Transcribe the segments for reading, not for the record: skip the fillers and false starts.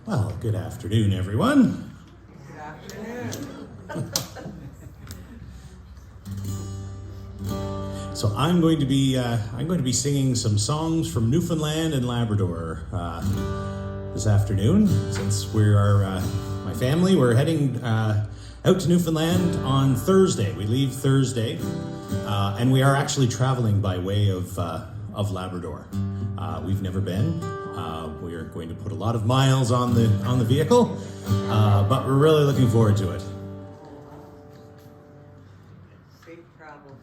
Well, good afternoon, everyone. Good afternoon. So I'm going to be singing some songs from Newfoundland and Labrador this afternoon. Since my family, we're heading out to Newfoundland on Thursday. We leave Thursday, and we are actually traveling by way of Labrador. We've never been. We are going to put a lot of miles on the vehicle, but we're really looking forward to it. Safe travel.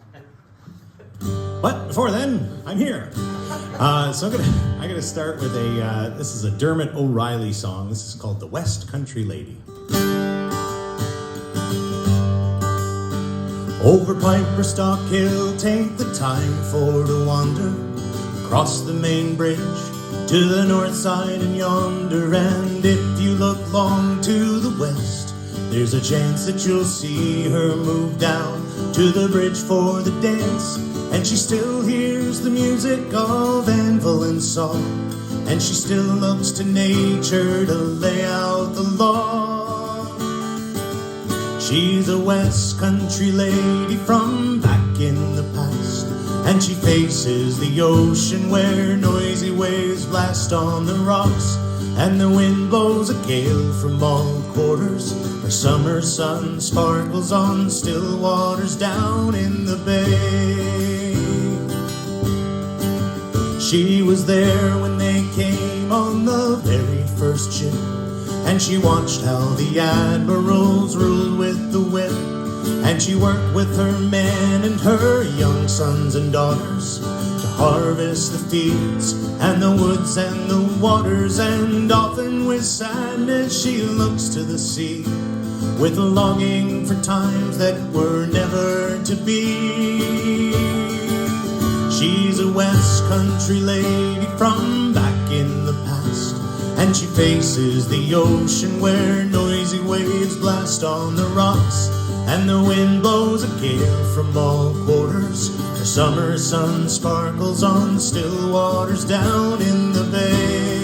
But before then, I'm here. So I'm gonna start with this is a Dermot O'Reilly song. This is called "The West Country Lady." Over Piper Stock Hill, take the time for to wander across the main bridge to the north side and yonder. And if you look long to the west, there's a chance that you'll see her move down to the bridge for the dance. And she still hears the music of anvil and saw, and she still looks to nature to lay out the law. She's a West Country lady from back in the past, and she faces the ocean where noisy waves blast on the rocks, and the wind blows a gale from all quarters, where summer sun sparkles on still waters down in the bay. She was there when they came on the very first ship, and she watched how the admirals ruled with the whip. And she worked with her men and her young sons and daughters to harvest the fields and the woods and the waters. And often with sadness she looks to the sea, with a longing for times that were never to be. She's a West Country lady from back in the past, and she faces the ocean where noisy waves blast on the rocks, and the wind blows a gale from all quarters, where summer sun sparkles on still waters down in the bay.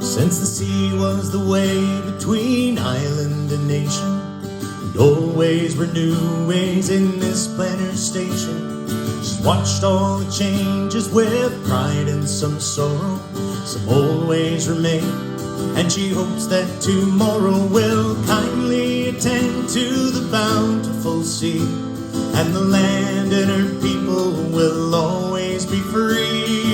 Since the sea was the way between island and nation, and old ways were new ways in this planter station, she's watched all the changes with pride and some sorrow. Some old ways remain, and she hopes that tomorrow will kindly attend to the bountiful sea, and the land and her people will always be free.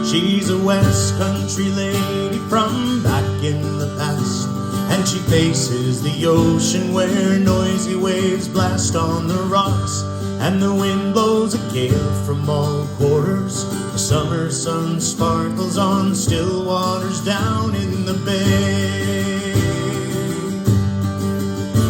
She's a West Country lady from back in the past, and she faces the ocean where noisy waves blast on the rocks, and the wind blows a gale from all quarters, the summer sun sparkles on still waters down in the bay.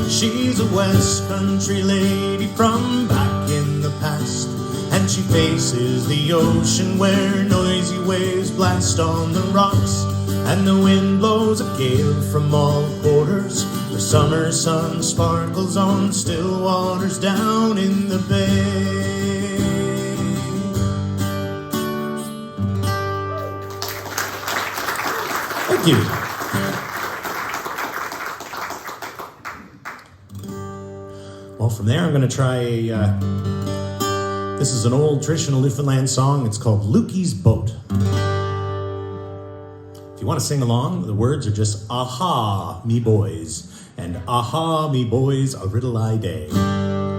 She's a West Country lady from back in the past, and she faces the ocean where noisy waves blast on the rocks, and the wind blows a gale from all quarters, where summer sun sparkles on still waters down in the bay. Thank you. Well, from there I'm going to try this is an old traditional Newfoundland song. It's called Lukey's Boat. If you want to sing along, the words are just "Aha, me boys," and "Aha, me boys, a riddle I day,"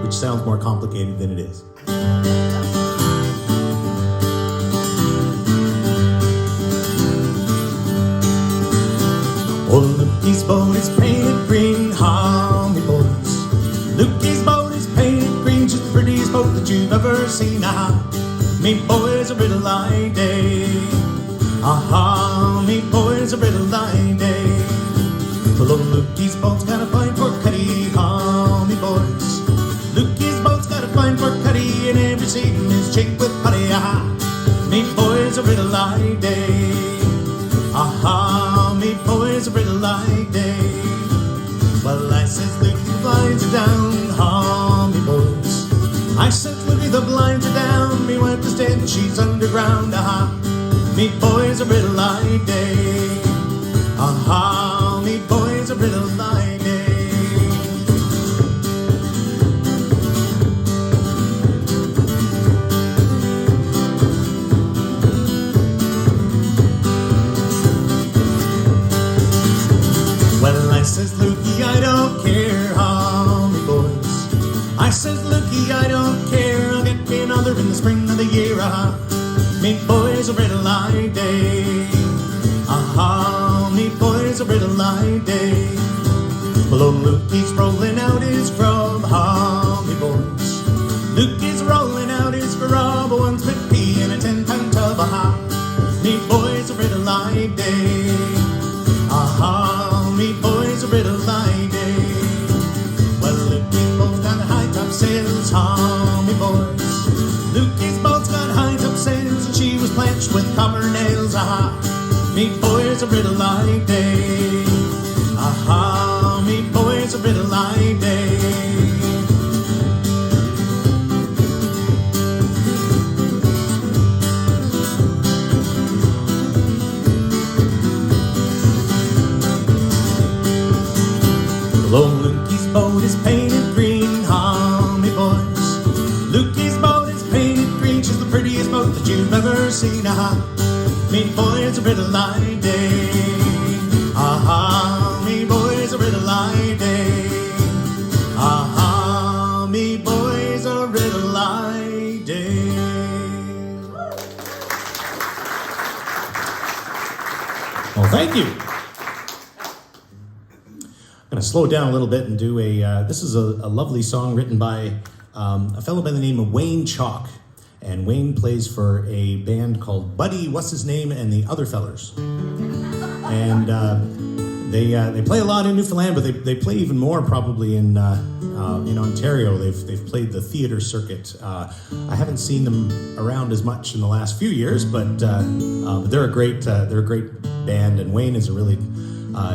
which sounds more complicated than it is. Oh, Lukey's boat is painted green, ha, me boys. Lukey's boat is painted green, just the prettiest boat that you've ever seen. Ah, me boys, a riddle I day. Aha, me boys, a riddle I day. Well, old Lukey's boat's got a fine for cutty, ha, me boys. light day. Well, I says, Luke, the blinds are down, ha, me boys. I said, Looky, the blinds are down, me wife is dead, she's underground, aha. Me boys, a brittle light day, aha, me boys, a brittle light day. Well, I says, Lukey, I don't care, ha, me boys. I says, Lukey, I don't care, I'll get me another in the spring of the year, aha. Me boys, a brittle light day, aha, me boys, a brittle light day. Well, old Lukey's rolling out his grub, ha, me boys. Lukey's rolling out his grub, a 1 split pea and a 10-pound tub, aha. Me boys, a brittle light day, aha, me boys, a brittle light day. Well, Lukey's both got high top sails, ha, me boys. Lukey's both got high top sails, and she was planched with copper nails, aha. Me boys, a brittle light day, aha, me boys, a brittle light day. Well, Lukey's boat is painted green, ha, me boys. Lukey's boat is painted green, she's the prettiest boat that you've ever seen, aha. Me boys, a brittle light day, aha, me boys, a brittle light day, aha, me boys, a brittle light day. Well, thank you. I'm going to slow down a little bit and do this is a lovely song written by a fellow by the name of Wayne Chalk. And Wayne plays for a band called Buddy, What's His Name, and the Other Fellers. And they play a lot in Newfoundland, but they play even more probably in Ontario. They've played the theater circuit. I haven't seen them around as much in the last few years, but they're a great band. And Wayne is a really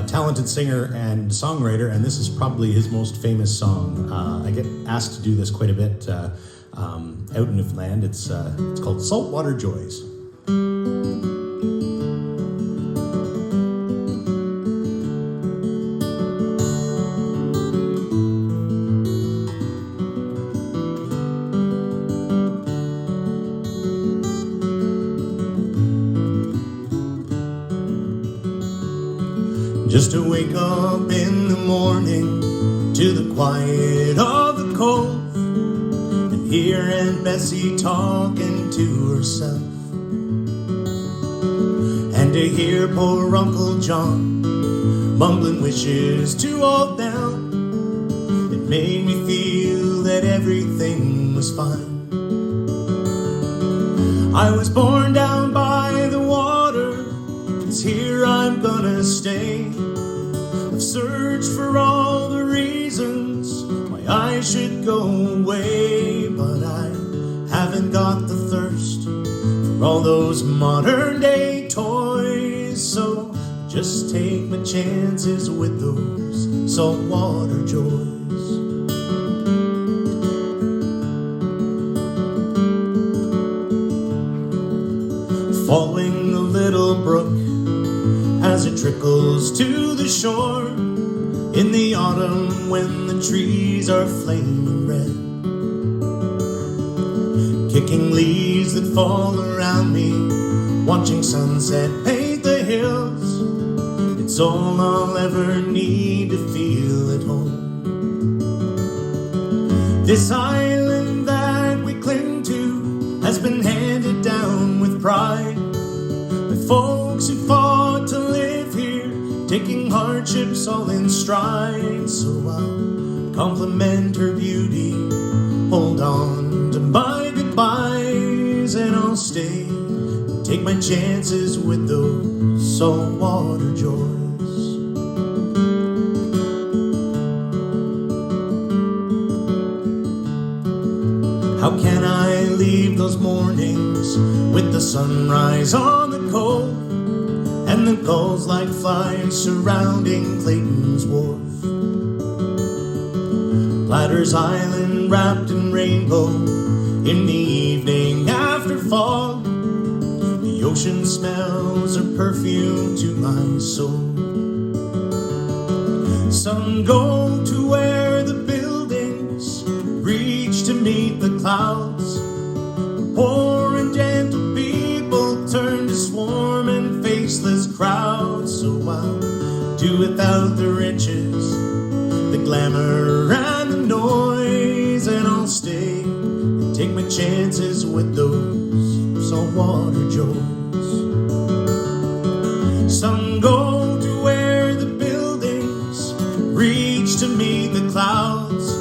talented singer and songwriter, and this is probably his most famous song. I get asked to do this quite a bit out in Newfoundland. It's called Saltwater Joys. Just to wake up in the morning to the quiet of the cove and hear Aunt Bessie talking to herself, and to hear poor Uncle John mumbling wishes to old Nell. It made me feel that everything was fine. I was born down by the water, it's here I'm gonna stay. I've searched for all the reasons why I should go away, but I haven't got the thirst for all those modern day toys. So just take my chances with those saltwater joys. Following the little brook as it trickles to the shore in the autumn when the trees are flaming red, kicking leaves that fall around me, watching sunset paint the hills. It's all I'll ever need to feel at home. This island that we cling to has been handed down with pride by folks who fought to live here, taking hardships all in stride. So I'll compliment her beauty, hold on to my goodbyes, and I'll stay and take my chances with those saltwater joys. How can I leave those mornings with the sunrise on the cove and and the gulls like flies surrounding Clayton's Wharf. Platter's Island wrapped in rainbow in the evening after fog. The ocean smells are perfume to my soul. Some go to where the buildings reach to meet the clouds. Poor and gentle people turn to swarming faceless crowds. So I'll do without the riches, the glamour and the noise, and I'll stay and take my chances with those saltwater joys. Some go to where the buildings reach to meet the clouds.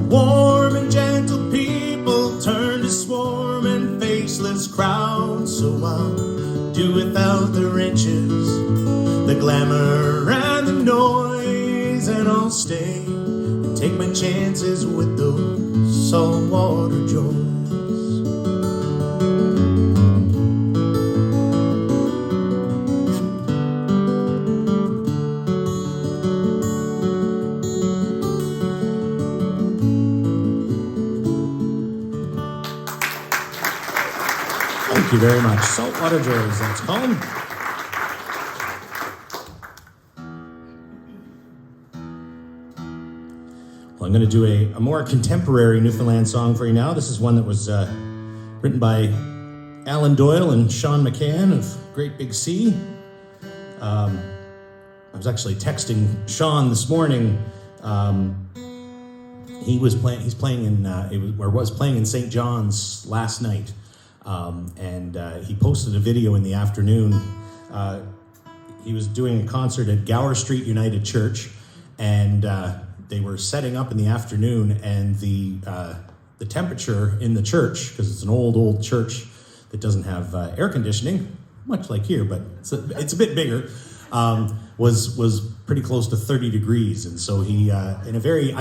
Warm and gentle people turn to swarming faceless crowds. So I'll do without the riches, the glamour and the noise, and I'll stay and take my chances with those saltwater joys. Thank you very much. Saltwater Joys, that's called. Well, I'm going to do a more contemporary Newfoundland song for you now. This is one that was written by Alan Doyle and Sean McCann of Great Big Sea. I was actually texting Sean this morning. Was playing in St. John's last night. And he posted a video in the afternoon. He was doing a concert at Gower Street United Church, and they were setting up in the afternoon, and the temperature in the church, because it's an old church that doesn't have air conditioning, much like here, but it's a bit bigger, was pretty close to 30 degrees. And so he, I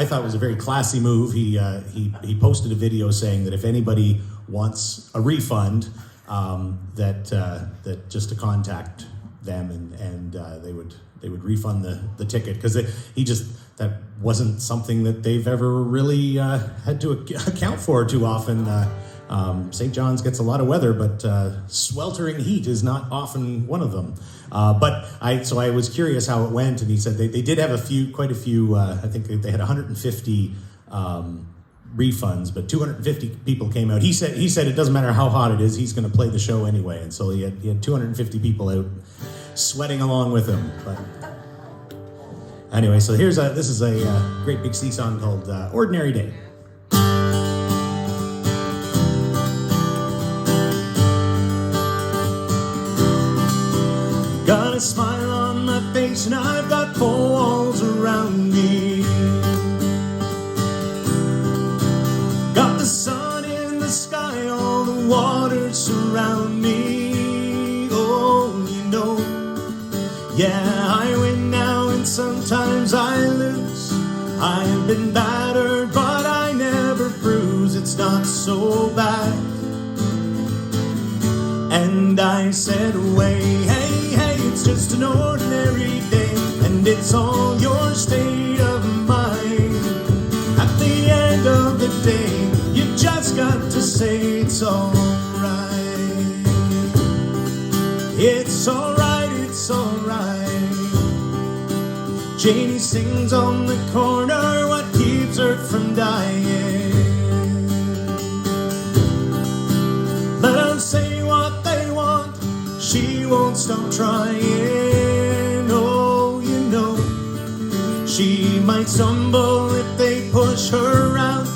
thought it was a very classy move, he posted a video saying that if anybody wants a refund, that just to contact them, and they would refund the ticket, because that wasn't something that they've ever really had to account for too often. St. John's gets a lot of weather, but sweltering heat is not often one of them. So I was curious how it went, and he said they did have quite a few. I think they had 150 refunds, but 250 people came out. He said it doesn't matter how hot it is, he's going to play the show anyway, and so he had 250 people out sweating along with him. But anyway, so this is a Great Big Sea song called "Ordinary Day." Got a smile on my face and I've got four walls around me. Got the sun in the sky, all the waters surround me. Oh, you know, yeah, I win now and sometimes I lose. I've been battered, but I never bruise. It's not so bad. And I said, away, hey, it's just an ordinary day, and it's all your state of mind. At the end of the day, you just got to say it's alright. It's alright, it's alright. Janie sings on the corner, what keeps her from dying? Let them say what they want, she won't stop trying. Oh, you know, she might stumble if they push her around.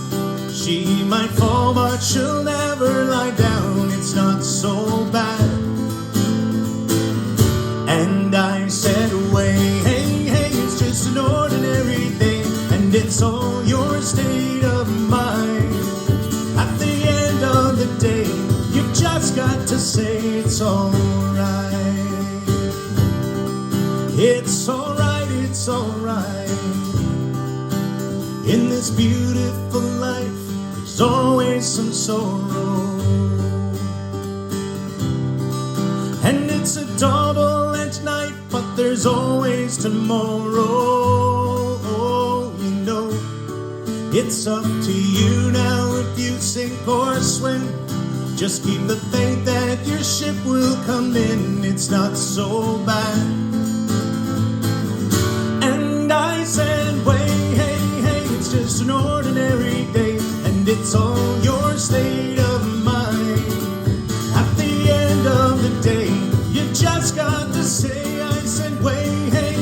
She might fall, but she'll never lie down. It's not so bad. And I said, away, hey, it's just an ordinary day, and it's all your state of mind. At the end of the day, you've just got to say it's alright. It's alright, it's alright. In this beautiful life, there's always some sorrow. And it's a double-edged knife there's always tomorrow. Oh, you know, it's up to you now if you sink or swim. Just keep the faith that your ship will come in. It's not so bad. And I said, wait, hey, it's just an ordinary day, and it's all your state of mind. At the end of the day, you just got to say, I said, wait, hey,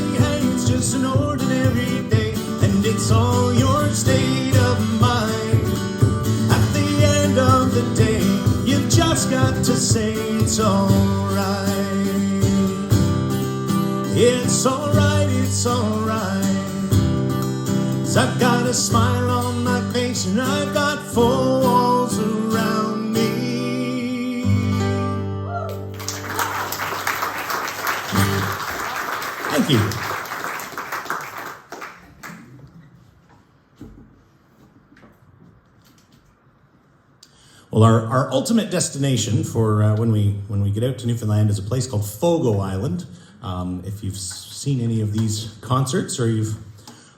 it's just an ordinary day, and it's all your state of mind. At the end of the day, you just got to say it's alright. It's alright, it's alright. 'Cause I've got a smile on my face and I've got four walls around me. Thank you. Well, our ultimate destination for when we get out to Newfoundland is a place called Fogo Island. If you've seen any of these concerts or you've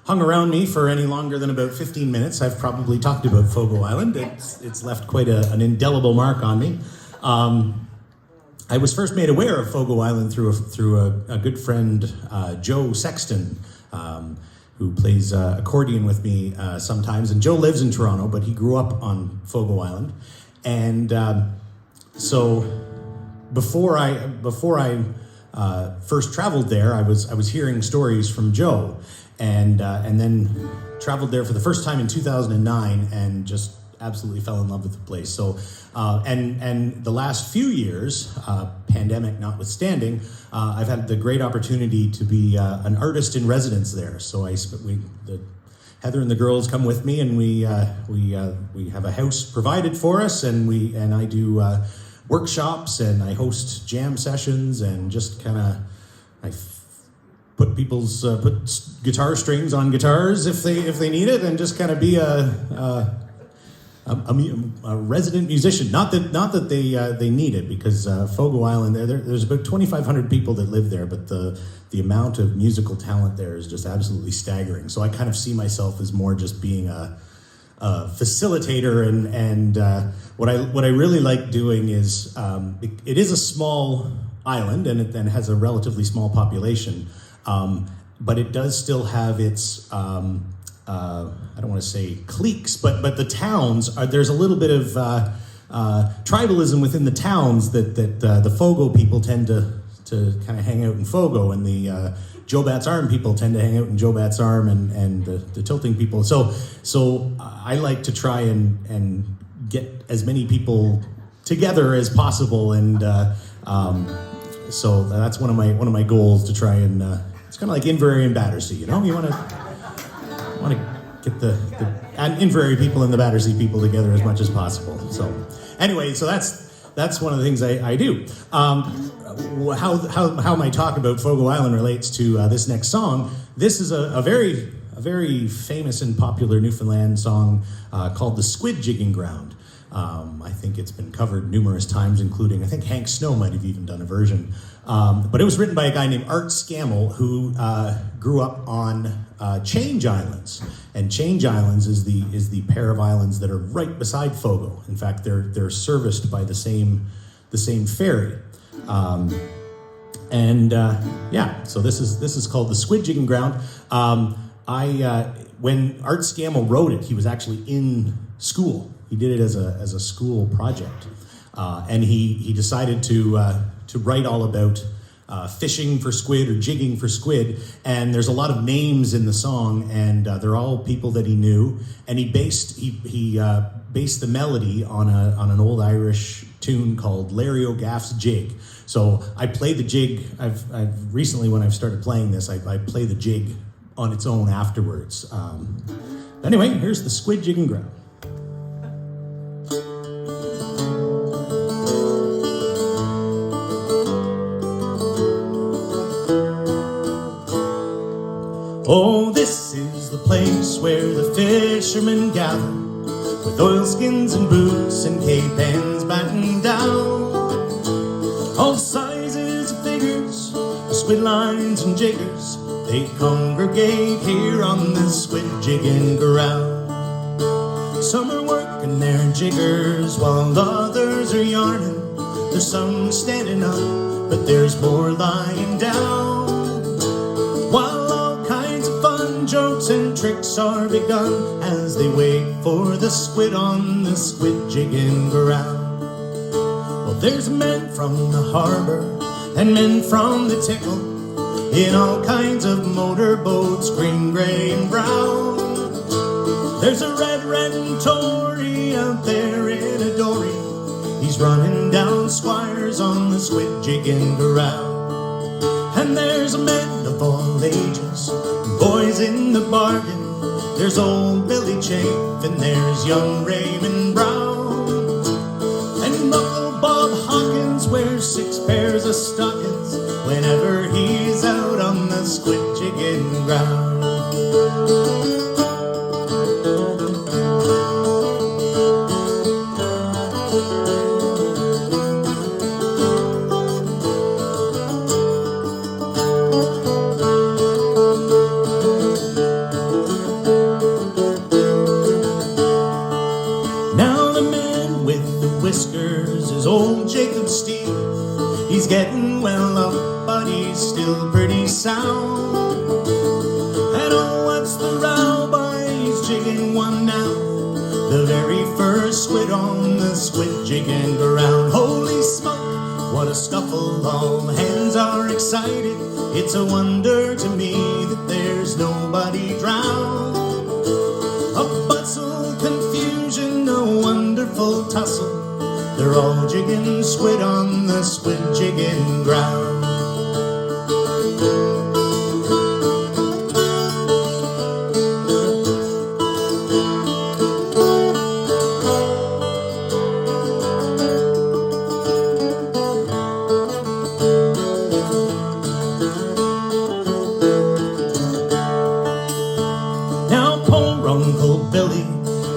hung around me for any longer than about 15 minutes, I've probably talked about Fogo Island. It's left quite an indelible mark on me. I was first made aware of Fogo Island through a good friend, Joe Sexton, who plays accordion with me sometimes. And Joe lives in Toronto, but he grew up on Fogo Island. And so before I first traveled there, I was hearing stories from Joe, and then traveled there for the first time in 2009, and just absolutely fell in love with the place. So and the last few years, pandemic notwithstanding, I've had the great opportunity to be an artist in residence there. So Heather and the girls come with me, and we have a house provided for us, and I do workshops, and I host jam sessions, and just kind of put guitar strings on guitars if they need it, and just kind of be a resident musician. Not that they need it, because Fogo Island, there's about 2,500 people that live there, but the amount of musical talent there is just absolutely staggering. So I kind of see myself as more just being a facilitator, and what I really like doing is it is a small island, and it then has a relatively small population, but it does still have its I don't want to say cliques, but the towns there's a little bit of tribalism within the towns that the Fogo people tend to kind of hang out in Fogo, and the Joe Bat's Arm people tend to hang out in Joe Bat's Arm, and the Tilting people. So I like to try and get as many people together as possible, and so that's one of my goals, to try and it's kind of like Inverary and Battersea, you know. You want to get the Inverary people and the Battersea people together as much as possible. So anyway, so that's one of the things I do. How my talk about Fogo Island relates to this next song. This is a very famous and popular Newfoundland song called "The Squid Jigging Ground." I think it's been covered numerous times, including, I think Hank Snow might have even done a version. But it was written by a guy named Art Scammell, who grew up on Change Islands. And Change Islands is the pair of islands that are right beside Fogo. In fact, they're serviced by the same ferry. So this is called "The Squid Jigging Ground." When Art Scammell wrote it, he was actually in school. He did it as a school project, and he decided to write all about fishing for squid or jigging for squid. And there's a lot of names in the song, and they're all people that he knew. And he based the melody on an old Irish tune called Larry O'Gaff's Jig. So I play the jig. I've recently, when I've started playing this, I play the jig on its own afterwards. Anyway, here's "The Squid Jigging Ground." Oh, this is the place where the fishermen gather, with oilskins and boots and cape ends battened down. All sizes of figures, the squid line lines and jiggers, they congregate here on the squid jigging ground. Some are working their jiggers while others are yarning. There's some standing up, but there's more lying down. While all kinds of fun jokes and tricks are begun as they wait for the squid on the squid jigging ground. Well, there's men from the harbor and men from the tickle in all kinds of motorboats, green, gray, and brown. There's a red Tory out there in a dory. He's running down squires on the squid jigging ground. And there's men of all ages, boys in the bargain. There's old Billy Chafe and there's young Raymond Brown. And Uncle Bob Hawkins wears 6 pairs of stockings whenever he's out on the squid jigging ground. He's getting well up, but he's still pretty sound. And oh, what's the row, boy? He's jigging one now, the very first squid on the squid jigging ground. Holy smoke, what a scuffle, all hands are excited. It's a wonder to me that there's nobody drowned. A bustle, confusion, a wonderful tussle. They're all jigging squid on the squid jigging ground. Now poor Uncle Billy,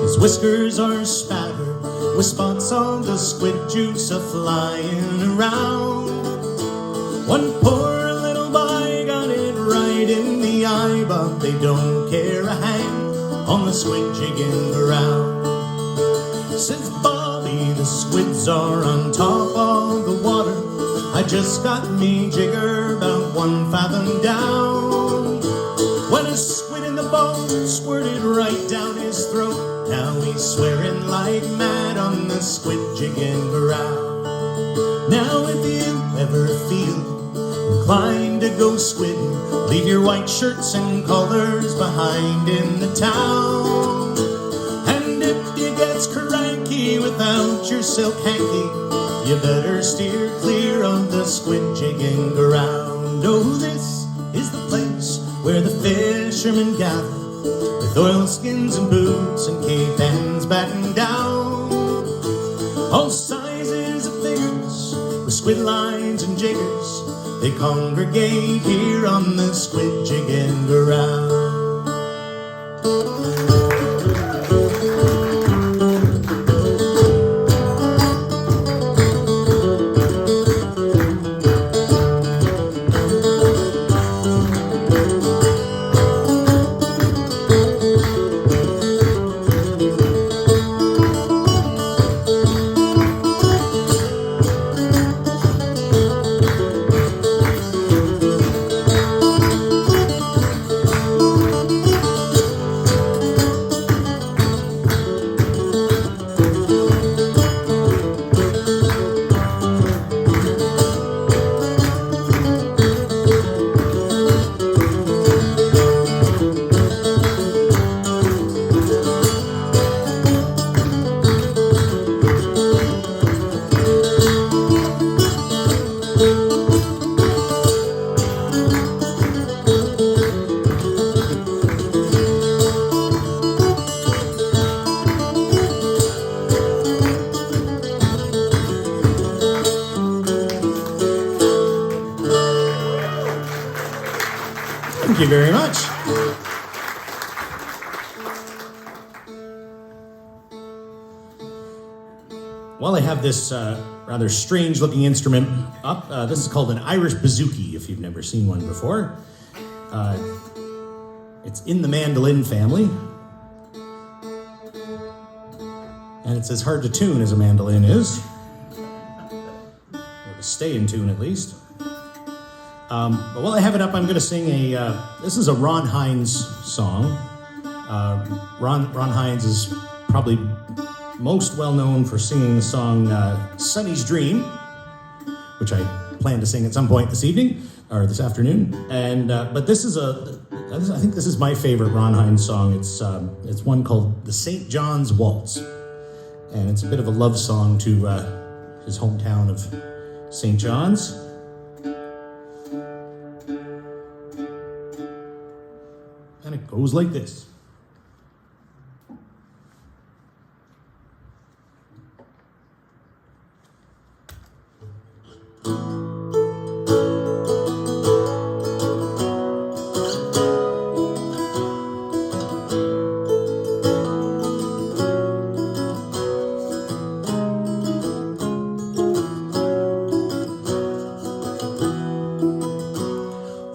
his whiskers are spattered with spots of the squid juice a-flying around. One poor little boy got it right in the eye, but they don't care a hang on the squid jigging ground. Since Bobby, the squids are on top of the water, I just got me jigger about 1 fathom down, when a squid in the boat squirted right down his throat. Now he's swearing like mad on the squid jigging ground. Now if you ever feel inclined to go squidding, leave your white shirts and colors behind in the town. And if you gets cranky without your silk hanky, you better steer clear of the squid jigging ground. Oh, this is the place where the fishermen gather, with oilskins and boots and cape ends battened down. All sizes of figures with squid lines and jiggers, they congregate here on the squid jigging ground. Thank you very much. while I have this rather strange-looking instrument up, this is called an Irish bouzouki, if you've never seen one before. It's in the mandolin family. And it's as hard to tune as a mandolin is. Or to stay in tune, at least. But while I have it up, I'm going to sing this is a Ron Hines song. Ron Hines is probably most well known for singing the song Sonny's Dream, which I plan to sing at some point this evening, or this afternoon. And but this is I think this is my favorite Ron Hines song. It's one called the St. John's Waltz. And it's a bit of a love song to his hometown of St. John's. And it goes like this.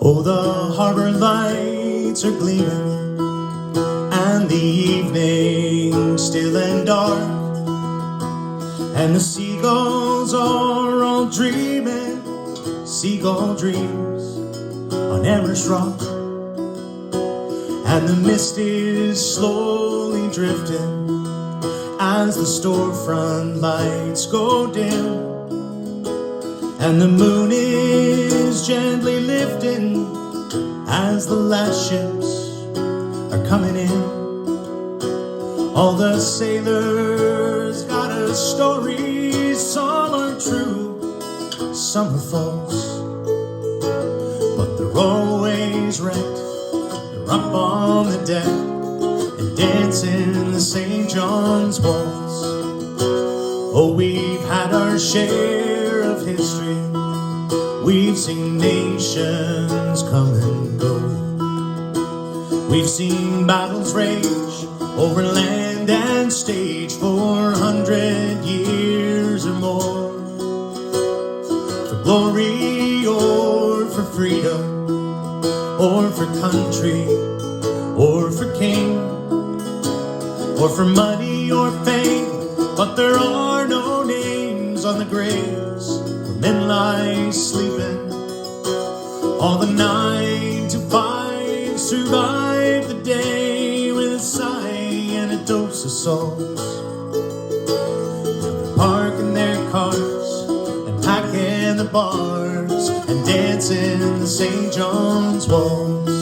Oh, the harbor lights are gleaming, and the evening still and dark, and the seagulls are all dreaming seagull dreams on Irish rock, and the mist is slowly drifting as the storefront lights go dim, and the moon is gently lifting as the last ships are coming in. All the sailors got a story, some are true, some are false, but they're always right. They're up on the deck and dancing the St. John's Waltz. Oh, we've had our share of history. We've seen nations come and go. We've seen battles rage over land and stage for 100 years or more. For glory or for freedom, or for country, or for king, or for money or fame, but there are no names on the graves where men lie sleeping. All the 9 to 5 survive the day with a sigh and a dose of salt. They're parking their cars and packing the bars and dancing the St. John's Waltz.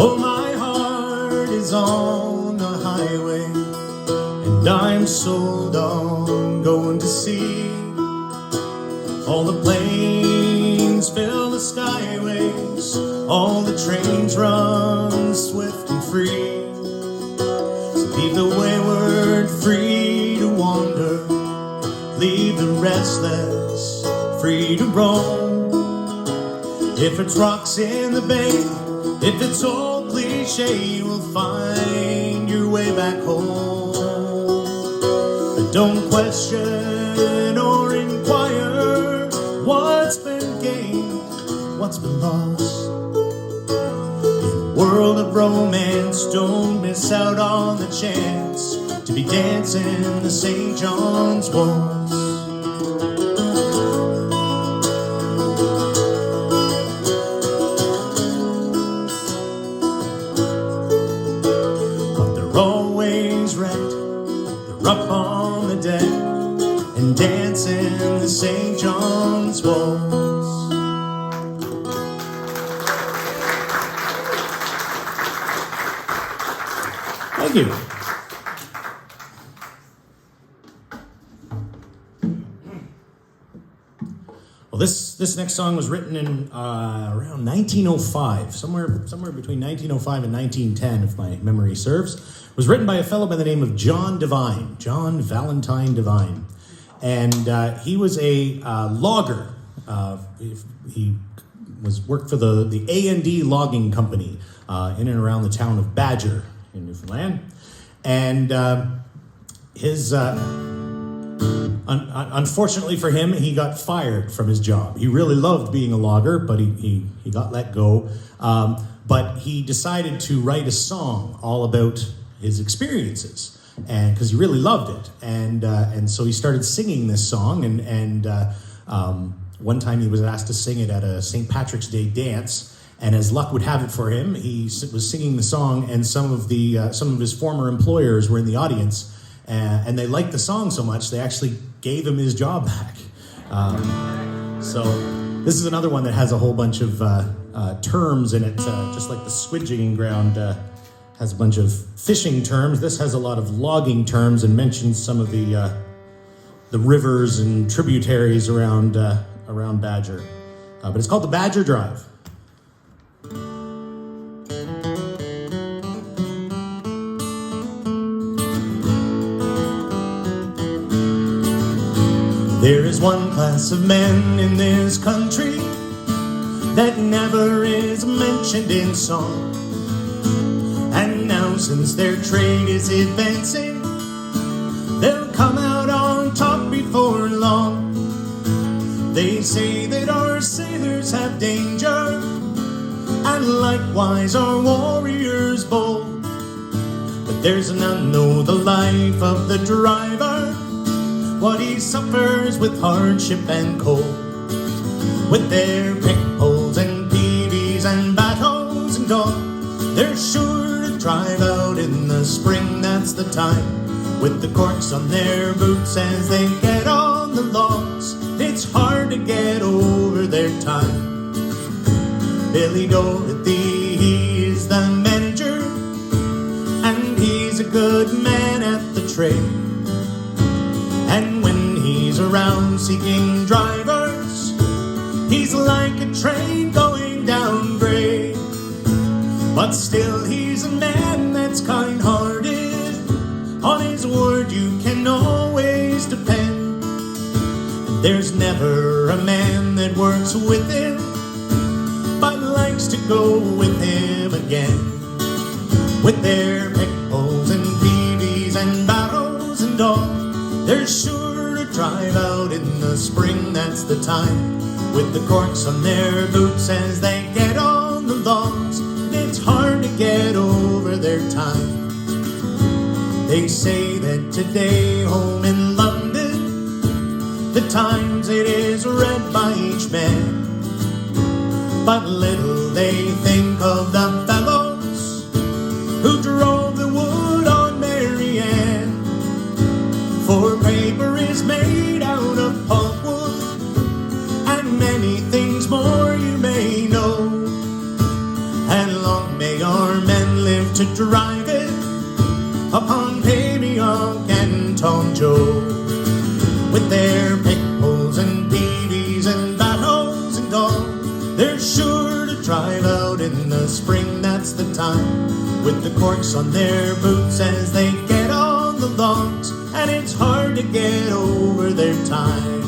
Oh, my heart is on the highway, and I'm sold on going to sea. All the planes fill the skyways, all the trains run swift and free. So leave the wayward free to wander, leave the restless free to roam. If it's rocks in the bay, if it's old cliche, you will find your way back home. But don't question or inquire what's been gained, what's been lost. In a world of romance, don't miss out on the chance to be dancing the St. John's Waltz. Up on the deck and dancing the St. John's Waltz. Thank you. Well, this This next song was written in around 1905, somewhere between 1905 and 1910, if my memory serves. It was written by a fellow by the name of John Valentine Devine. And he was a logger. He worked for the A&D logging company in and around the town of Badger in Newfoundland. And unfortunately for him, he got fired from his job. He really loved being a logger, but he got let go. But he decided to write a song all about his experiences, and because he really loved it, and so he started singing this song. And one time he was asked to sing it at a St. Patrick's Day dance, and as luck would have it for him, he was singing the song, and some of his former employers were in the audience. And they liked the song so much, they actually gave him his job back. So this is another one that has a whole bunch of terms in it, just like the squidging ground has a bunch of fishing terms. This has a lot of logging terms and mentions some of the rivers and tributaries around Badger. But it's called the Badger Drive. There is one class of men in this country that never is mentioned in song. And now since their trade is advancing, they'll come out on top before long. They say that our sailors have danger, and likewise our warriors bold. But there's none know the life of the driver, what he suffers with hardship and cold. With their pick poles and peavies and battles and all, they're sure to drive out in the spring, that's the time. With the corks on their boots as they get on the logs, it's hard to get over their time. Billy Dorothy, he is the manager, and he's a good man at the trade. And when he's around seeking drivers, he's like a train going down grade. But still he's a man that's kind-hearted, on his word you can always depend. And there's never a man that works with him, but likes to go with him again. With their pick poles and peavies and barrows and all, they're sure to drive out in the spring, that's the time. With the corks on their boots as they get on the logs, it's hard to get over their time. They say that today home in London, the Times it is read by each man. But little they think of the fellows who drove the wood on Marianne. For paper is made out of pulpwood, and many things more you may know. And long may our men live to drive it upon Pavioc and Tom Joe. With their pick poles and peavies and battles and all, they're sure to drive out in the spring, that's the time. With the corks on their boots as they get on the logs, and it's hard to get over their time.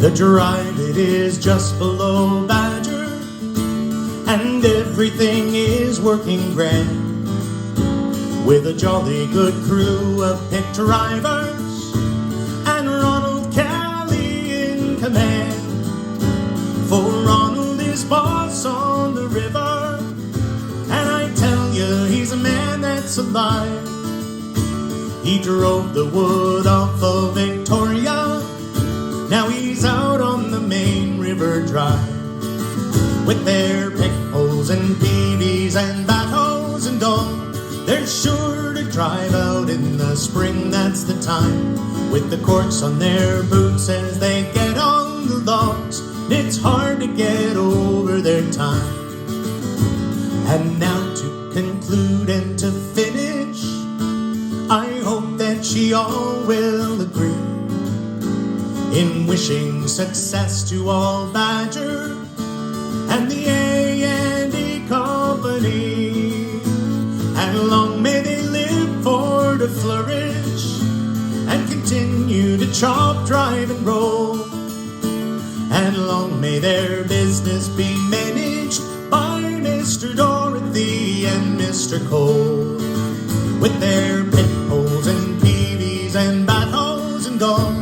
The drive, it is just below Badger, and everything is working grand, with a jolly good crew of pick drivers and Ronald Kelly in command. For Ronald is boss on the river, and I tell you he's a man that's alive. He drove the wood off of it drive. With their pick poles and peavies and backhoes and all, they're sure to drive out in the spring, that's the time. With the corks on their boots as they get on the logs, it's hard to get over their time. And now to conclude and to finish, I hope that ye all will agree in wishing success to all Badger and the A&E Company. And long may they live for to flourish and continue to chop, drive, and roll. And long may their business be managed by Mr. Dorothy and Mr. Cole. With their pit poles and peavies and backhoes and all,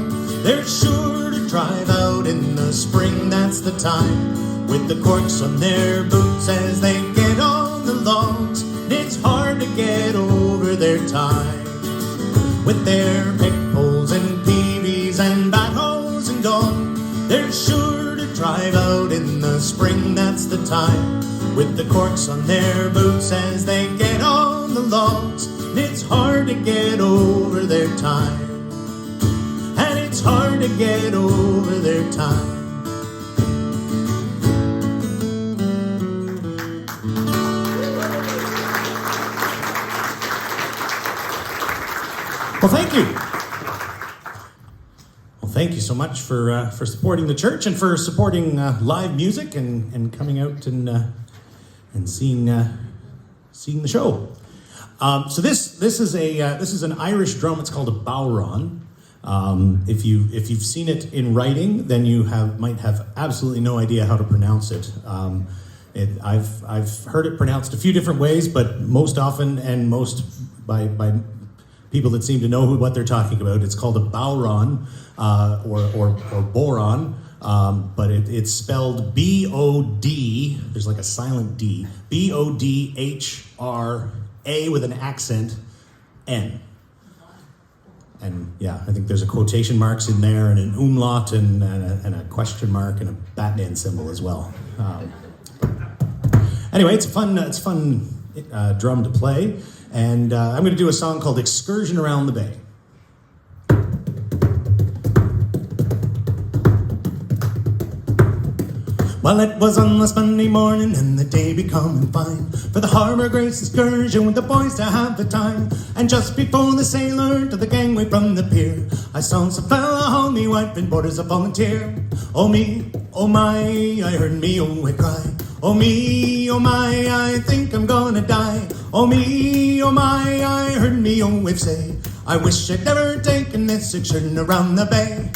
they're sure to drive out in the spring, that's the time. With the corks on their boots as they get on the logs, it's hard to get over their time. With their pick poles and peavies and backhoes and all, they're sure to drive out in the spring, that's the time. With the corks on their boots as they get on the logs, it's hard to get over their time. And it's hard to get over their time. Well, thank you. Well, thank you so much for supporting the church and for supporting live music and coming out and seeing the show. So this is an Irish drum. It's called a bowron. If you've seen it in writing, then you might have absolutely no idea how to pronounce it. I've heard it pronounced a few different ways, but most often and most by people that seem to know what they're talking about, it's called a bowron or boron. But it's spelled B-O-D, there's like a silent D, B-O-D-H-R-A with an accent, N. And yeah, I think there's a quotation marks in there and an umlaut and a question mark and a Batman symbol as well. Anyway, it's fun drum to play, and I'm going to do a song called Excursion Around the Bay. Well, it was on last Monday morning and the day becoming fine for the Harbour Grace excursion with the boys to have the time. And just before the sailor to the gangway from the pier, I saw some fella haul me wife and board as a volunteer. Oh me, oh my, I heard me oh I cry. Oh me, oh my, I think I'm gonna die. Oh me, oh my, I heard me oh if say, I wish I'd never taken this excursion around the bay.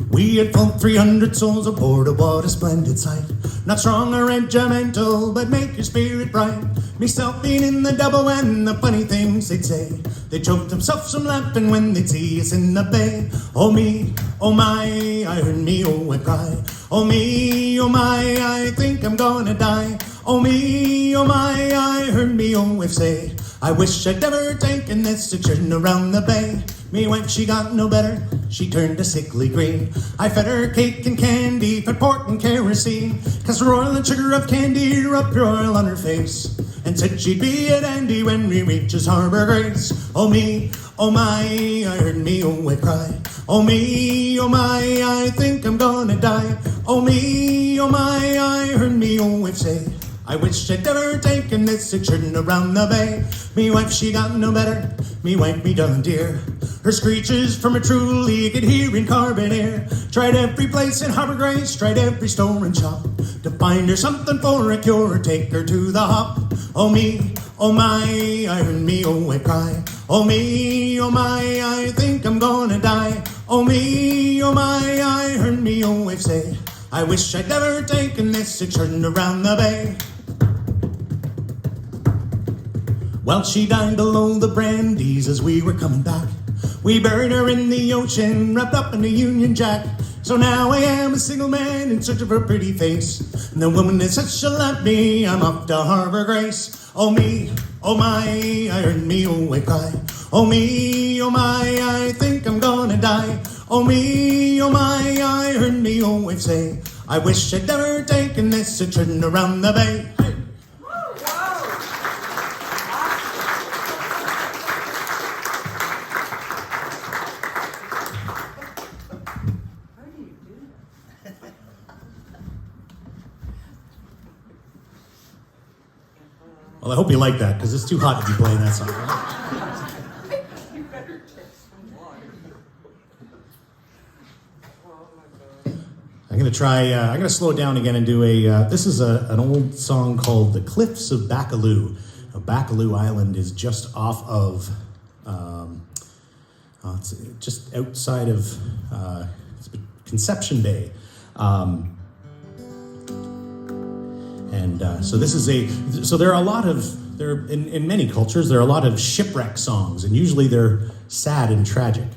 We had full 300 souls aboard, what a splendid sight. Not strong or regimental, but make your spirit bright. Myself being in the double and the funny things they'd say. They choked themselves from laughing when they'd see us in the bay. Oh me, oh my, I heard me oh I cry. Oh me, oh my, I think I'm gonna die. Oh me, oh my, I heard me oh if say, I wish I'd never taken this excursion around the bay. Me when she got no better, she turned a sickly green. I fed her cake and candy, fed pork and kerosene, castor oil and sugar of candy, rubbed pure oil on her face, and said she'd be a dandy when we reaches Harbour Grace. Oh me, oh my, I heard me oh I cry. Oh me, oh my, I think I'm gonna die. Oh me, oh my, I heard me oh if say, I wish I'd never taken this excursion around the bay. Me wife, she got no better, me wife, me darling dear. Her screeches from a truly could hear in carbon air. Tried every place in Harbour Grace, tried every store and shop, to find her something for a cure, take her to the hop. Oh me, oh my, I heard me oh I cry. Oh me, oh my, I think I'm gonna die. Oh me, oh my, I heard me oh I say, I wish I'd never taken this excursion around the bay. Well, she died below the Brandies as we were coming back. We buried her in the ocean, wrapped up in a Union Jack. So now I am a single man in search of her pretty face. And the woman that said she'll let me, I'm off to Harbour Grace. Oh me, oh my, I heard me oh I cry. Oh me, oh my, I think I'm gonna die. Oh me, oh my, I heard me old wife say, I wish I'd never taken this a trip around the bay. Hey. How do you do that? Well, I hope you like that, because it's too hot to be playing that song. You better take some water. Oh my God. I'm gonna slow it down again and do this is an old song called The Cliffs of Baccalieu. Now, Baccalieu Island is just off of, it's just outside of Conception Bay. So there are a lot of, in many cultures, there are a lot of shipwreck songs, and usually they're sad and tragic.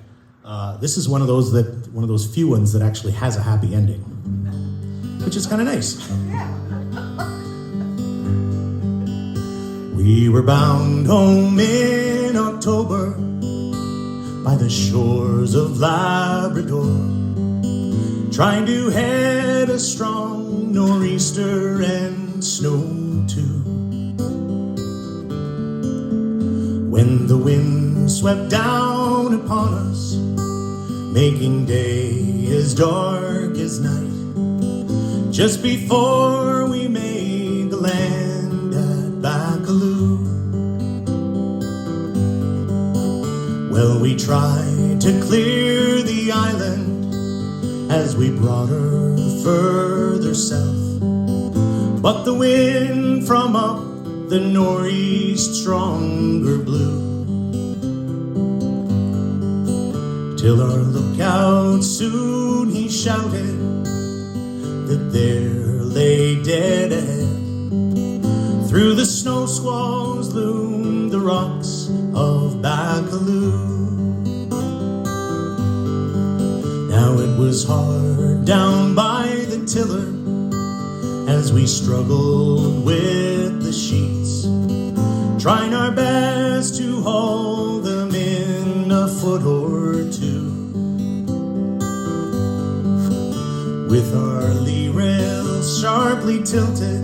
This is one of those few ones that actually has a happy ending, which is kind of nice. We were bound home in October by the shores of Labrador, trying to head a strong nor'easter and snow too. When the wind swept down upon us, making day as dark as night, just before we made the land at Baccalieu. Well, we tried to clear the island as we brought her further south, but the wind from up the northeast stronger blew, till our lookout soon he shouted that there lay dead ahead, through the snow squalls loomed the rocks of Baccalieu. Now it was hard down by the tiller as we struggled with the sheets, trying our best to haul them in a foot or two. With our lee rails sharply tilted,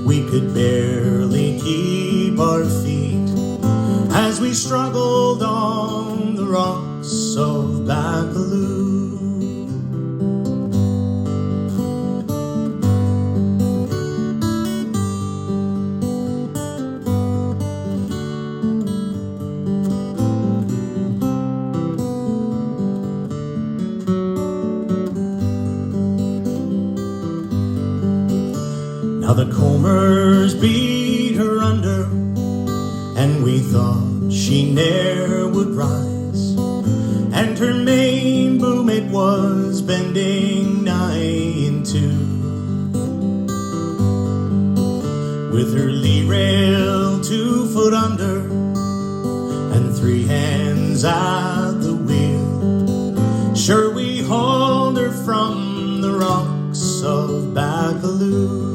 we could barely keep our feet as we struggled on the rocks of Baccalieu. Now the combers beat her under, and we thought she ne'er would rise, and her main boom it was bending nigh in two. With her lee rail 2 foot under, and 3 hands at the wheel, sure we hauled her from the rocks of Baccalieu.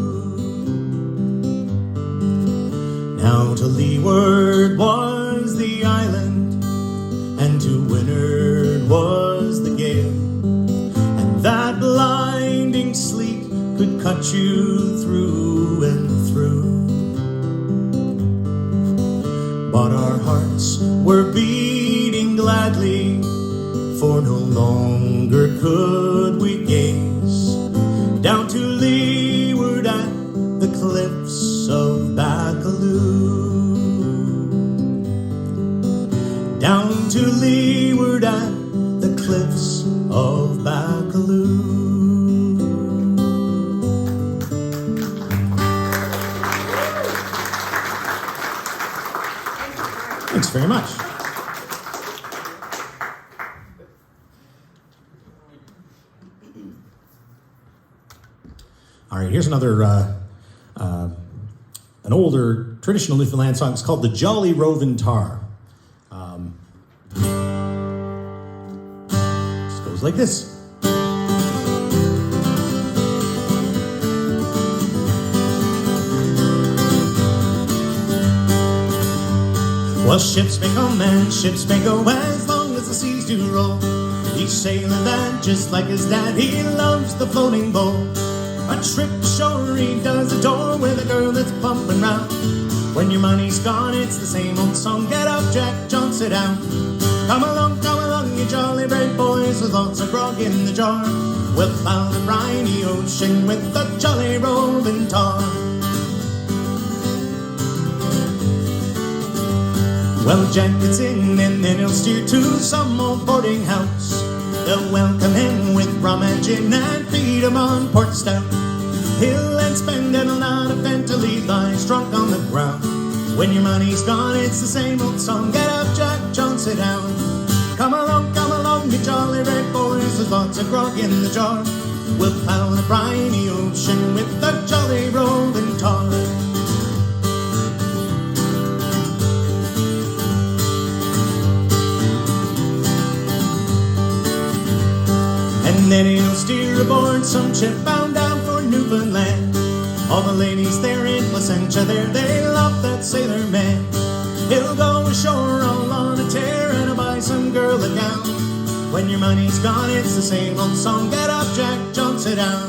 Now to leeward was the island, and to windward was the gale, and that blinding sleet could cut you through and through. But our hearts were beating gladly, for no longer could we gaze down to leeward at the cliffs of Baccalieu. Down to leeward at the cliffs of Baccalieu. Thanks very much. All right, here's another an older traditional Newfoundland song. It's called The Jolly Roving Tar. It goes like this. Well, ships may come and ships may go, as long as the seas do roll. He's sailing that just like his dad. He loves the floating boat. A trip ashore he does adore with a girl that's bumping round. When your money's gone, it's the same old song. Get up, Jack, John, sit down. Come along, you jolly brave boys, with lots of grog in the jar. We'll plough the briny ocean with a jolly rolling tar. Well, Jack gets in and then he'll steer to some old boarding house. They'll welcome him with rum and gin and feed him on port stout. He'll then spend a lot of Fent till he lies drunk on the ground. When your money's gone, it's the same old song. Get up, Jack, John, sit down. Come along, you jolly red boys, there's lots of grog in the jar. We'll plough the briny ocean with a jolly rolling tar. And then he'll steer aboard some ship bound down for Newfoundland. All the ladies there in Placentia there, they love that sailor man. He'll go ashore all on a tear and he'll buy some girl a gown. When your money's gone, it's the same old song. Get up, Jack, John, sit down.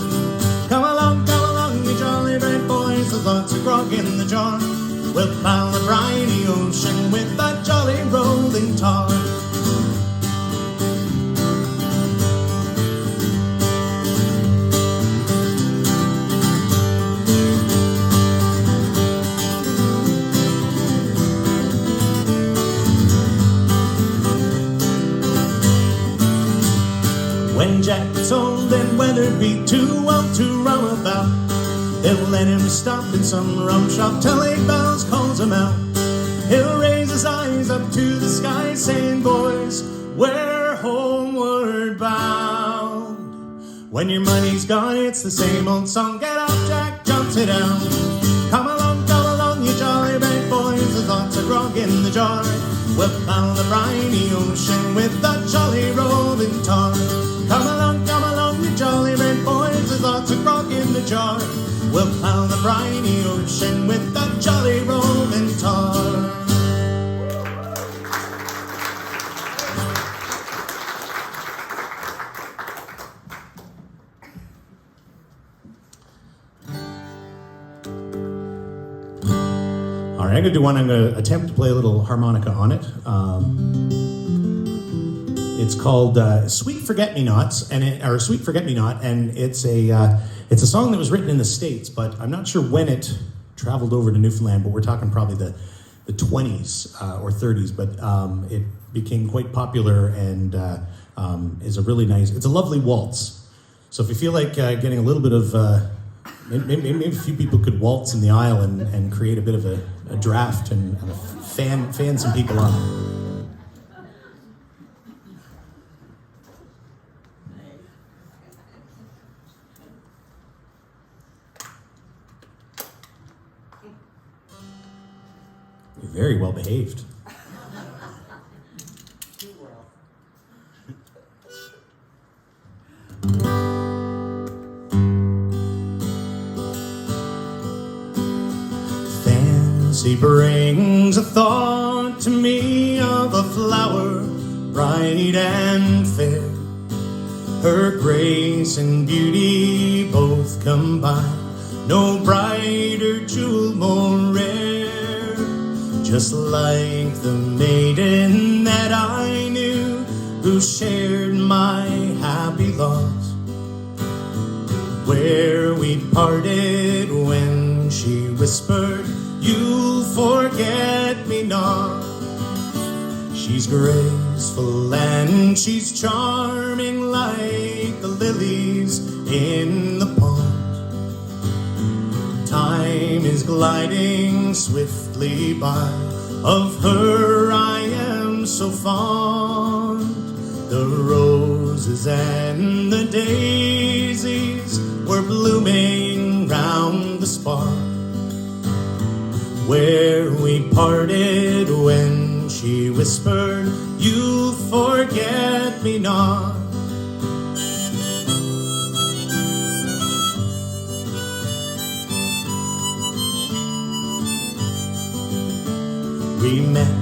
Come along, you jolly red boys, there's lots of grog in the jar. We'll plough the briny ocean with a jolly rolling tar. When Jack gets old and weather be too well to row about, they'll let him stop in some rum shop till 8 bells calls him out. He'll raise his eyes up to the sky saying, boys, we're homeward bound. When your money's gone, it's the same old song. Get up, Jack, John, sit down. Come along, you jolly red boys, there's lots of grog in the jar. We'll plough the briny ocean with a jolly rolling tar. Come along, you jolly red boys, there's lots of grog in the jar. We'll plough the briny ocean with a jolly rolling tar. All right, I'm going to do one. I'm going to attempt to play a little harmonica on it. It's called "Sweet Forget-Me-Nots," or "Sweet Forget-Me-Not," and it's a song that was written in the States, but I'm not sure when it traveled over to Newfoundland. But we're talking probably the 20s or 30s. But it became quite popular and is a really nice. It's a lovely waltz. So if you feel like getting a little bit of maybe a few people could waltz in the aisle and create a bit of a draft and fan some people on. You're very well behaved. Fancy brings a thought to me of a flower bright and fair. Her grace and beauty both combine, no brighter jewel more rare. Just like the maiden that I knew, who shared my happy loss, where we parted when she whispered, "You'll forget me not." She's graceful and she's charming like the lilies in the pond. Time is gliding swiftly by, of her I am so fond. The roses and the daisies were blooming round the spot where we parted when she whispered, "You'll forget me not." We met,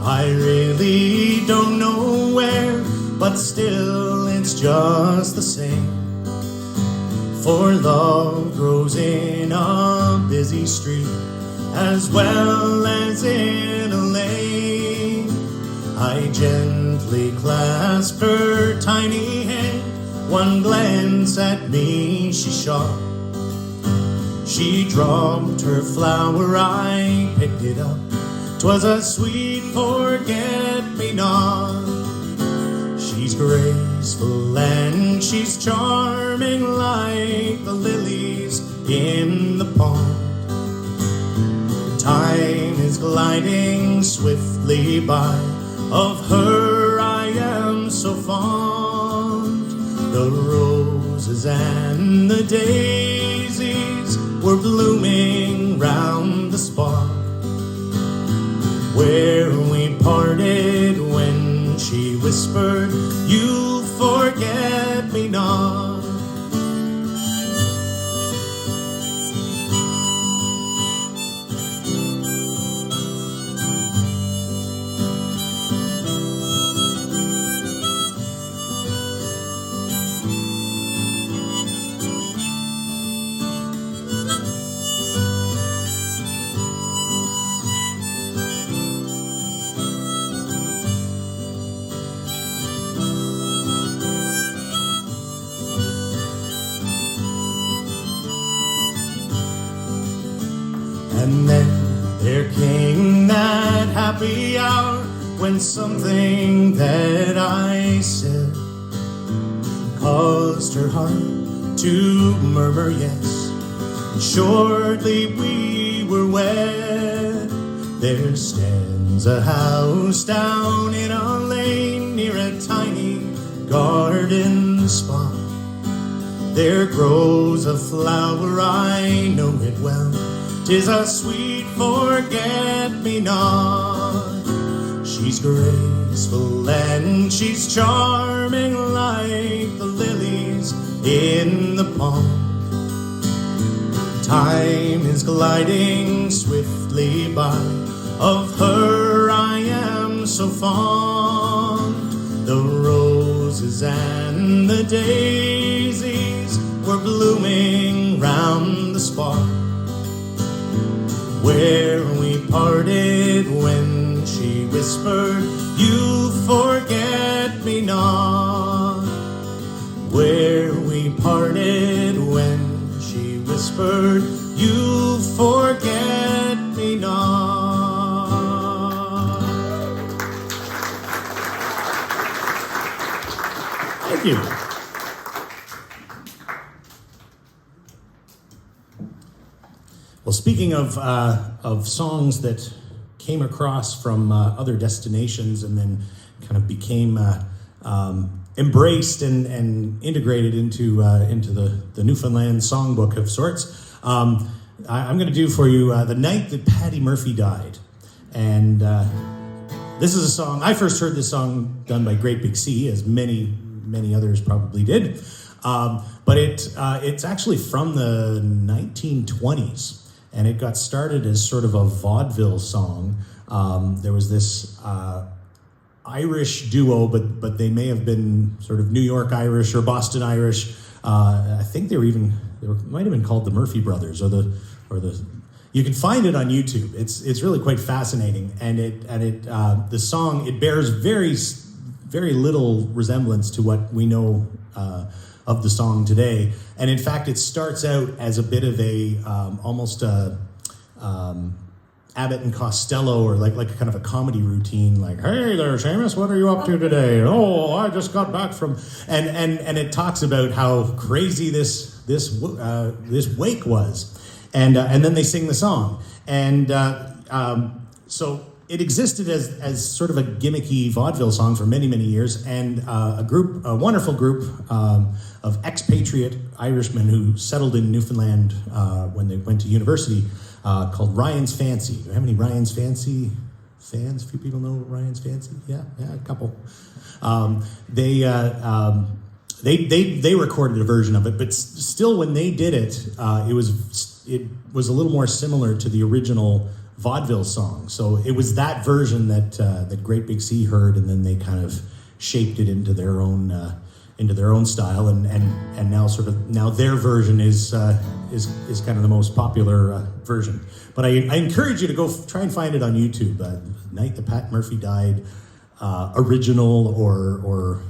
I really don't know where, but still it's just the same. For love grows in a busy street as well as in a lane. I gently clasped her tiny hand. One glance at me she shot. She dropped her flower, I picked it up. 'Twas a sweet forget-me-not. She's graceful and she's charming like the lilies in the pond. Time is gliding swiftly by, of her I am so fond. The roses and the daisies were blooming round the spot where we parted, when she whispered, "You'll forget me not." And then there came that happy hour when something that I said caused her heart to murmur yes. And shortly we were wed. There stands a house down in a lane near a tiny garden spot. There grows a flower, I know it well. 'Tis a sweet forget-me-not. She's graceful and she's charming like the lilies in the pond. Time is gliding swiftly by, of her I am so fond. The roses and the daisies were blooming round the spot where we parted, when she whispered, "You forget me not." Where we parted, when she whispered, "You forget me not." Thank you. Well, speaking of songs that came across from other destinations and then kind of became embraced and integrated into the Newfoundland songbook of sorts, I'm going to do for you "The Night That Patty Murphy Died." And this is a song, I first heard this song done by Great Big Sea, as many others probably did. But it's actually from the 1920s. And it got started as sort of a vaudeville song. There was this Irish duo, but they may have been sort of New York Irish or Boston Irish. I think they might have been called the Murphy Brothers, or the. You can find it on YouTube. It's really quite fascinating, and the song, it bears very little resemblance to what we know of the song today. And in fact, it starts out as a bit of a almost a Abbott and Costello, or like a kind of a comedy routine, like, "Hey there, Seamus, what are you up to today? Oh, I just got back from," and it talks about how crazy this wake was, and then they sing the song, and so it existed as sort of a gimmicky vaudeville song for many years, and a wonderful group of expatriate Irishmen who settled in Newfoundland when they went to university, called Ryan's Fancy. Do you have any Ryan's Fancy fans? A few people know Ryan's Fancy? Yeah, a couple. They recorded a version of it, but still, when they did it, it was a little more similar to the original vaudeville song. So it was that version that Great Big Sea heard, and then they kind of shaped it into their own into their own style, and now their version is kind of the most popular version. But I encourage you to go try and find it on YouTube. Night That Pat Murphy Died, original or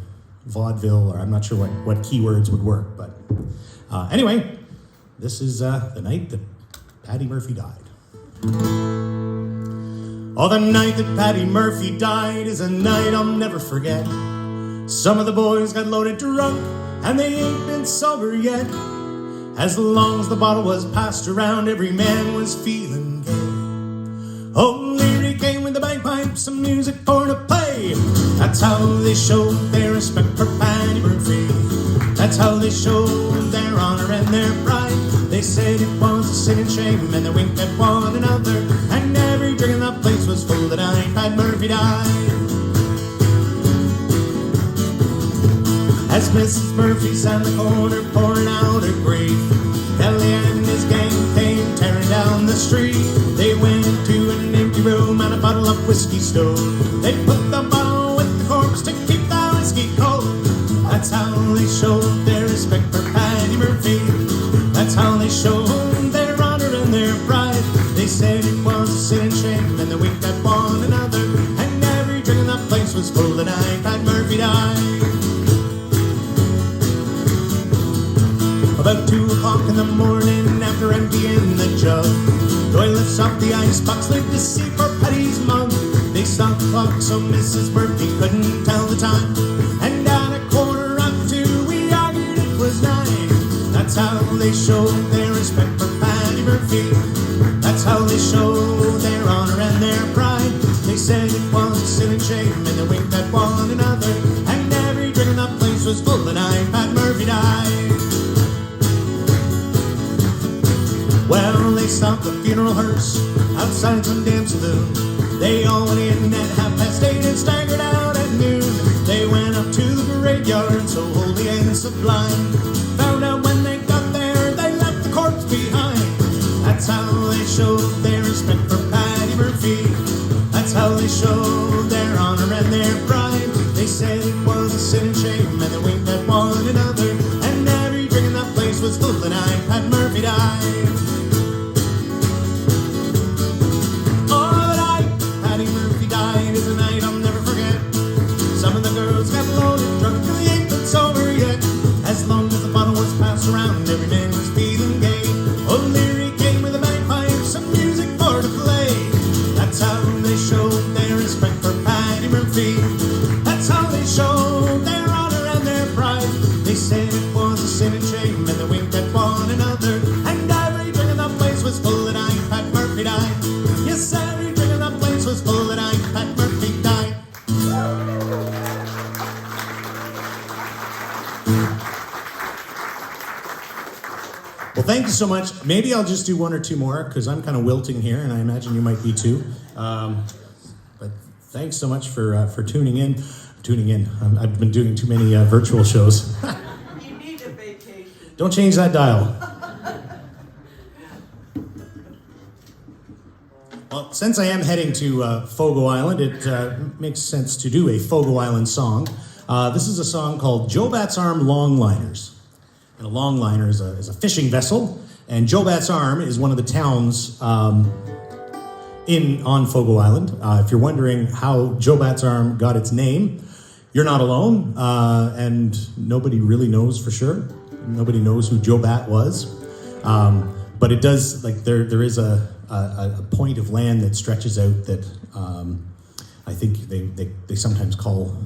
vaudeville, or I'm not sure what keywords would work. But anyway, this is the night that Patty Murphy died. Oh, the night that Patty Murphy died is a night I'll never forget. Some of the boys got loaded drunk, and they ain't been sober yet. As long as the bottle was passed around, every man was feeling gay. Oh, Leary came with the bagpipes and music for to play. That's how they showed their respect for Patty Murphy. That's how they showed their honor and their pride. They said it was a sin and shame, and they winked at one another. And every drink in that place was full the night Pat Murphy died. As Mrs. Murphy sat in the corner pouring out her grief, Kelly and his gang came tearing down the street. They went into an empty room and a bottle of whiskey stove. They put the bottle with the corpse to keep the whiskey cold. That's how they showed their respect for Patty Murphy. That's how they showed their honor and their pride. They said it was a sin and shame, and they winked at one another. And every drink in that place was full the night Pat Murphy died. About 2 o'clock in the morning, after emptying the jug, Roy lifts up the icebox lid to see for Patty's mug. They stopped the clock so Mrs. Murphy couldn't tell the time. And at 1:45, we argued it was 9. That's how they showed their respect for Patty Murphy. That's how they showed their honor and their pride. They said it was a sin and shame, and they winked at one another. And every drink in that place was full the night Pat Murphy died. Well, they stopped the funeral hearse outside some damn saloon. They all went in at 8:30 and staggered out at noon. They went up to the graveyard, so holy and sublime. Found out when they got there, they left the corpse behind. That's how they showed their respect for Patty Murphy. That's how they showed their honor and their pride. They said it was a sin and shame, and they winked at one another. And every drink in that place was full the night Pat Murphy died. Is a night I'll never forget. Some of the girls got loaded drunk and they ain't been sober yet. As long as the bottle was passed around, every man was feeling gay. O'Leary came with the bagpipes and music for to play. That's how they showed their respect for Patty Murphy. That's how they showed their honor and their pride. They said it was a sin and shame, and they winked at one another. And every drink in that place was full the night Pat Murphy died. Yes, every drink in that place was full the night Pat Murphy died. Well, thank you so much. Maybe I'll just do one or two more because I'm kind of wilting here, and I imagine you might be too. But thanks so much for tuning in. I've been doing too many virtual shows. You need a vacation. Don't change that dial. Well, since I am heading to Fogo Island, it makes sense to do a Fogo Island song. This is a song called Joe Bat's Arm Longliners. And a longliner is a fishing vessel, and Joe Bat's Arm is one of the towns on Fogo Island. If you're wondering how Joe Bat's Arm got its name, you're not alone, and nobody really knows for sure. Nobody knows who Joe Bat was, but it does, like, there is a point of land that stretches out that I think they sometimes call.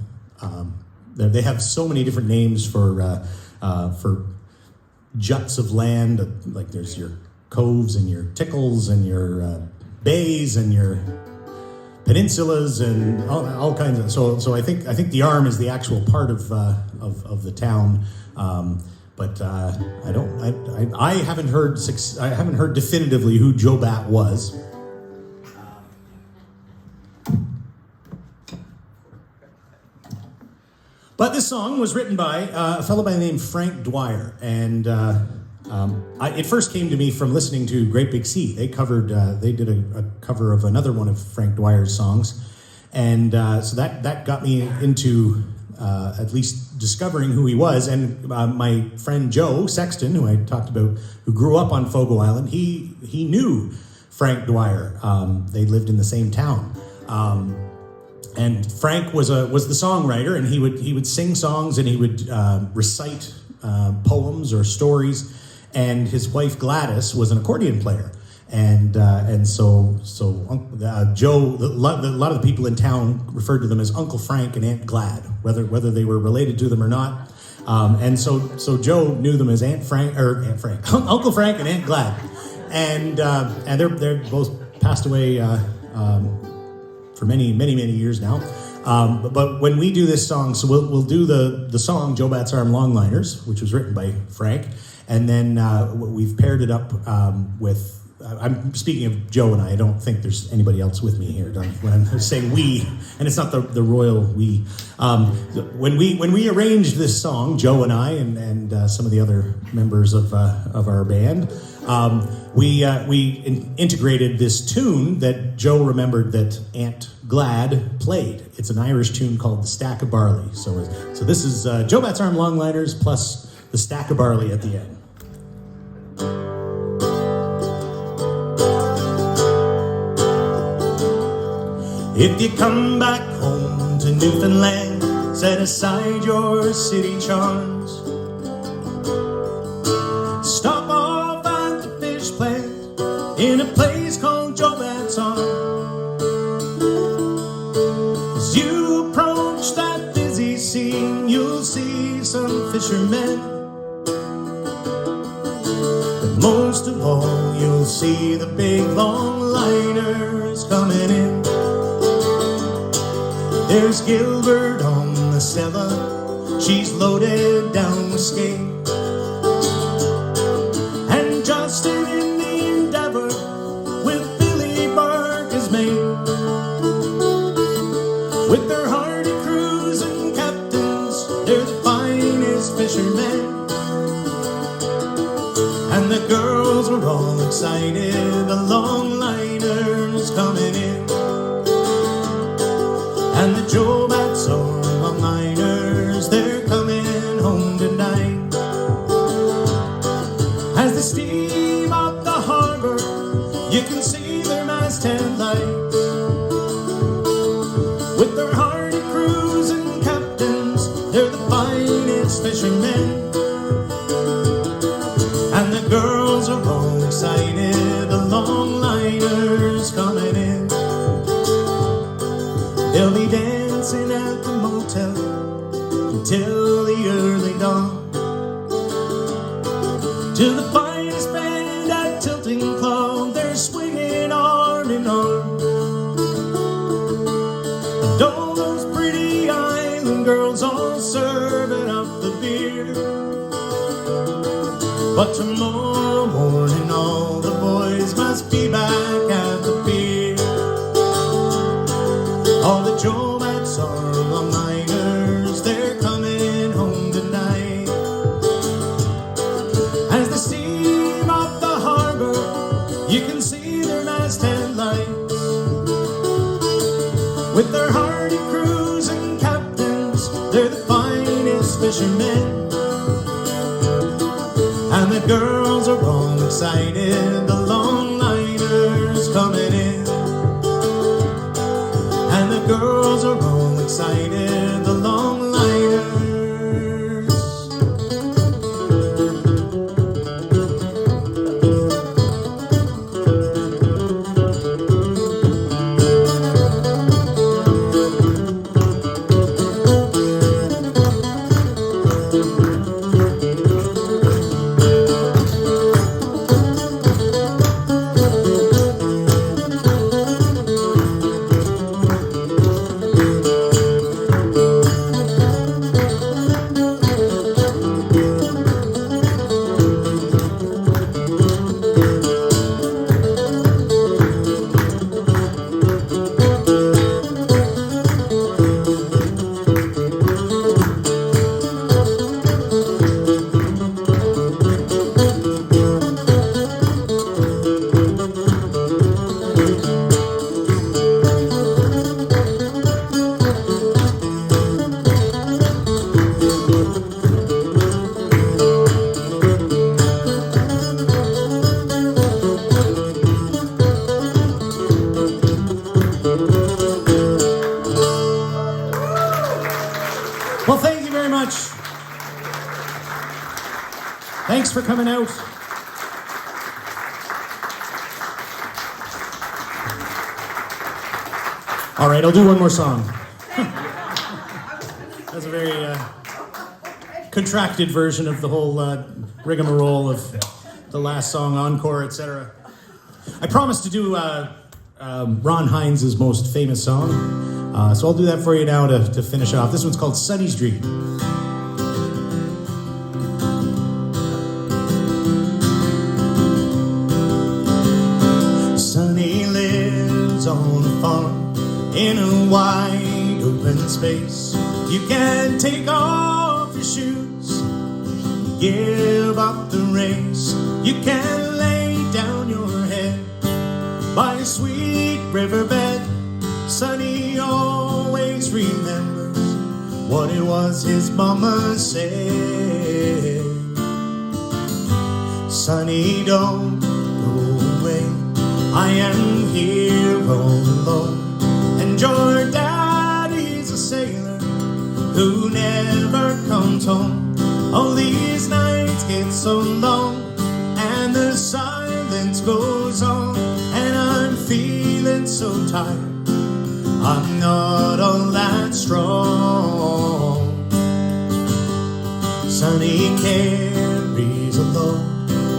They have so many different names for juts of land. Like there's your coves and your tickles and your bays and your peninsulas and all kinds of. So I think the Arm is the actual part of the town. But I haven't heard definitively who Joe Bat was. But this song was written by a fellow by the name Frank Dwyer, and it first came to me from listening to Great Big Sea. They did a cover of another one of Frank Dwyer's songs, and so that got me into at least discovering who he was, and my friend Joe Sexton, who I talked about, who grew up on Fogo Island, he knew Frank Dwyer. They lived in the same town. And Frank was the songwriter, and he would sing songs, and he would recite poems or stories. And his wife Gladys was an accordion player, and so Joe. A lot of the people in town referred to them as Uncle Frank and Aunt Glad, whether they were related to them or not. And so Joe knew them as Uncle Frank and Aunt Glad, and they're both passed away. For many years now. But when we do this song, so we'll do the song Joe Bat's Arm Longliners, which was written by Frank, and then we've paired it up with, I'm speaking of Joe and I don't think there's anybody else with me here when I'm saying we, and it's not the royal we. When we arranged this song, Joe and I and some of the other members of our band, we integrated this tune that Joe remembered that Aunt Glad played. It's an Irish tune called The Stack of Barley. So this is Joe Bat's Arm Longliners plus The Stack of Barley at the end. If you come back home to Newfoundland, set aside your city charms. Stop off at the fish plant in a place called Joe Bat's Arm. As you approach that busy scene, you'll see some fishermen. But most of all, you'll see the big long liners coming in. There's Gilbert on the Sella, she's loaded down with skate. And Justin in the Endeavour with Billy Burke as mate. With their hardy crews and captains, they're the finest fishermen. And the girls are all excited, the longliners coming in. And the Joe Bat's Arm Longliners, they're coming home tonight. As they steam up the harbor, you can see their masthead lights. With their hardy crews and captains, they're the finest fishermen. And the girls are all excited, the longliners coming in. They'll be dancing at the motel until the early dawn, to the finest band at Tilting Club, they're swinging arm in arm. And all those pretty island girls all serving up the beer. But tomorrow morning all the boys must be back at the pier. All the Joe Bat's Arm Longliners, they're coming home tonight. As they steam up the harbor, you can see their masthead lights. With their hardy crews and captains, they're the finest fishermen. And the girls are all excited, the longliners coming in. And the girls are all excited, the longliners. Thanks for coming out. All right, I'll do one more song. That's a very contracted version of the whole rigmarole of the last song, encore, etc. I promised to do Ron Hines' most famous song, so I'll do that for you now to finish off. This one's called Sunny's Dream. Sunny lives on a farm in a wide open space. You can take off your shoes, give up the race. You can lay down your head by a sweet riverbed. Sunny always remembers what it was his mama said. Sunny, don't go away, I am here all alone. And your daddy's a sailor who never comes home. Oh, these nights get so long and the silence goes on, and I'm feeling so tired, I'm not all that strong. Sunny carries a load,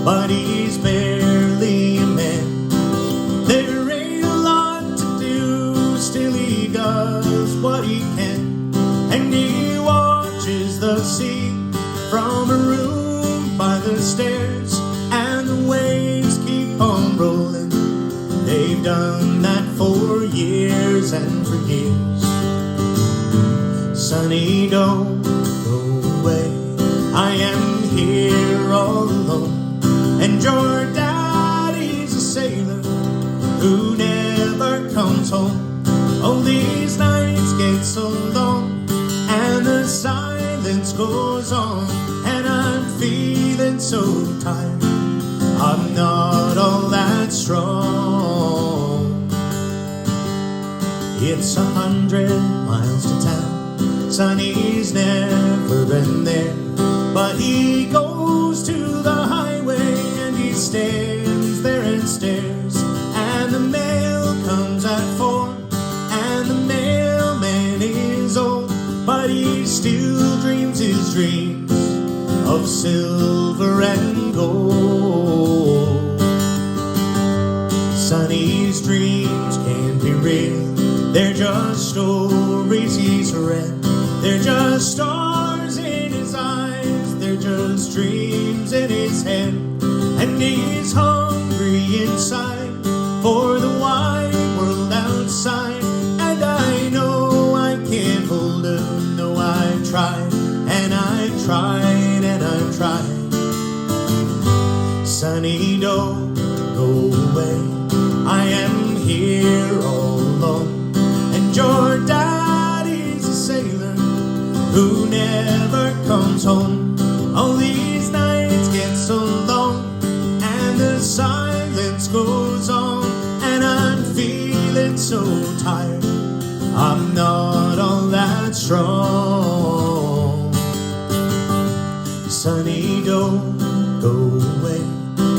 but he's barely a man. There ain't a lot to do, still he does what he can. And he watches the sea from a room by the stairs, and the waves keep on rolling. They've done that for years and for years. Sunny, don't go away, I am here all alone. And your daddy's a sailor who never comes home. Oh, these nights get so long and the silence goes on, and I'm feeling so tired, I'm not all that strong. It's 100 miles to town, Sunny's never been there, but he goes to the highway and he stands there and stares. And the mail comes at 4, and the mailman is old, but he still dreams his dreams of silver and gold. Sunny's dreams can't be real, they're just stories he's read. They're just stars in his eyes, they're just dreams in his head. And he's hungry inside for the wide world outside. And I know I can't hold him, no, I've tried, and I've tried, and I've tried. Sunny, don't go away, I am here all alone. And your daddy's a sailor who never comes home. Oh, these nights get so long and the silence goes on, and I'm feeling so tired, I'm not all that strong. Sunny, don't go away,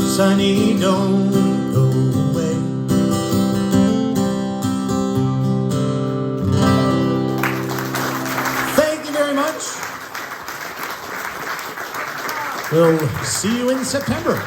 Sunny, don't go away. Thank you very much. We'll see you in September.